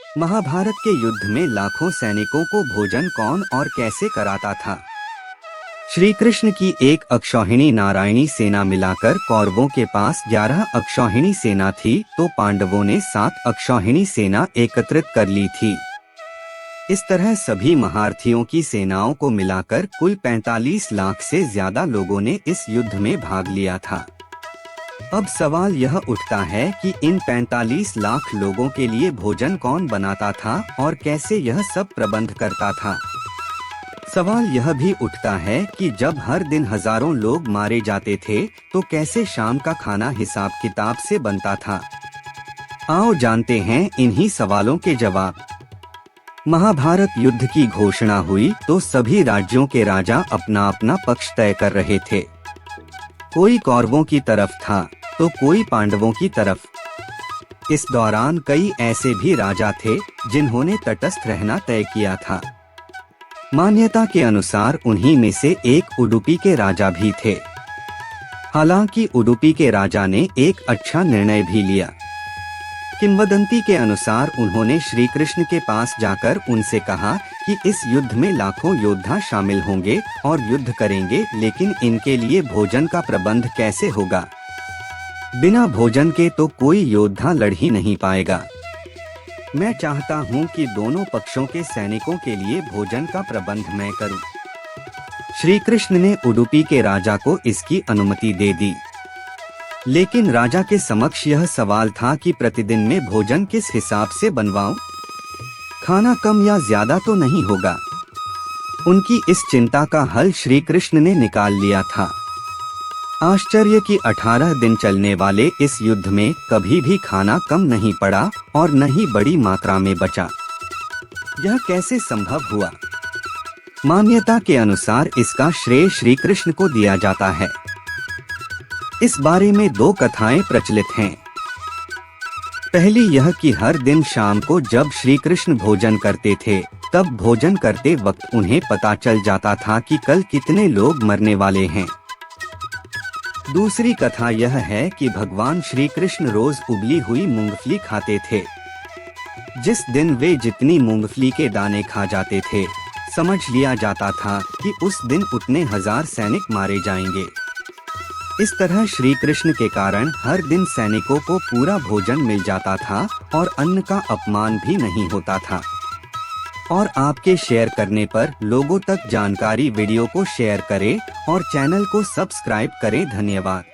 महाभारत के युद्ध में लाखों सैनिकों को भोजन कौन और कैसे कराता था? श्री कृष्ण की एक अक्षौहिणी नारायणी सेना मिलाकर कौरवों के पास 11 अक्षौहिणी सेना थी, तो पांडवों ने 7 अक्षौहिणी सेना एकत्रित कर ली थी। इस तरह सभी महारथियों की सेनाओं को मिलाकर कुल 45 लाख से ज्यादा लोगों ने इस युद्ध में भाग लिया था। अब सवाल यह उठता है कि इन 45 लाख लोगों के लिए भोजन कौन बनाता था और कैसे यह सब प्रबंध करता था। सवाल यह भी उठता है कि जब हर दिन हजारों लोग मारे जाते थे तो कैसे शाम का खाना हिसाब किताब से बनता था। आओ जानते हैं इन्हीं सवालों के जवाब। महाभारत युद्ध की घोषणा हुई तो सभी राज्यों के राजा अपना अपना पक्ष तय कर रहे थे। कोई कौरवों की तरफ था तो कोई पांडवों की तरफ। इस दौरान कई ऐसे भी राजा थे जिन्होंने तटस्थ रहना तय किया था। मान्यता के अनुसार उन्हीं में से एक उडुपी के राजा भी थे। हालांकि उडुपी के राजा ने एक अच्छा निर्णय भी लिया। किंवदंती के अनुसार उन्होंने श्री कृष्ण के पास जाकर उनसे कहा कि इस युद्ध में लाखों योद्धा शामिल होंगे और युद्ध करेंगे, लेकिन इनके लिए भोजन का प्रबंध कैसे होगा। बिना भोजन के तो कोई योद्धा लड़ ही नहीं पाएगा। मैं चाहता हूं कि दोनों पक्षों के सैनिकों के लिए भोजन का प्रबंध मैं करूं। श्री कृष्ण ने उडुपी के राजा को इसकी अनुमति दे दी, लेकिन राजा के समक्ष यह सवाल था कि प्रतिदिन में भोजन किस हिसाब से बनवाऊं? खाना कम या ज्यादा तो नहीं होगा। उनकी इस चिंता का हल श्री कृष्ण ने निकाल लिया था। आश्चर्य कि 18 दिन चलने वाले इस युद्ध में कभी भी खाना कम नहीं पड़ा और न ही बड़ी मात्रा में बचा। यह कैसे संभव हुआ? मान्यता के अनुसार इसका श्रेय श्री कृष्ण को दिया जाता है। इस बारे में 2 कथाएं प्रचलित हैं। पहली यह कि हर दिन शाम को जब श्री कृष्ण भोजन करते थे, तब भोजन करते वक्त उन्हें पता चल जाता था कि कल कितने लोग मरने वाले हैं। दूसरी कथा यह है कि भगवान श्री कृष्ण रोज उबली हुई मूंगफली खाते थे। जिस दिन वे जितनी मूंगफली के दाने खा जाते थे, समझ लिया जाता था कि उस दिन उतने 1000 सैनिक मारे जाएंगे। इस तरह श्री कृष्ण के कारण हर दिन सैनिकों को पूरा भोजन मिल जाता था और अन्न का अपमान भी नहीं होता था। और आपके शेयर करने पर लोगों तक जानकारी वीडियो को शेयर करें और चैनल को सब्सक्राइब करें। धन्यवाद।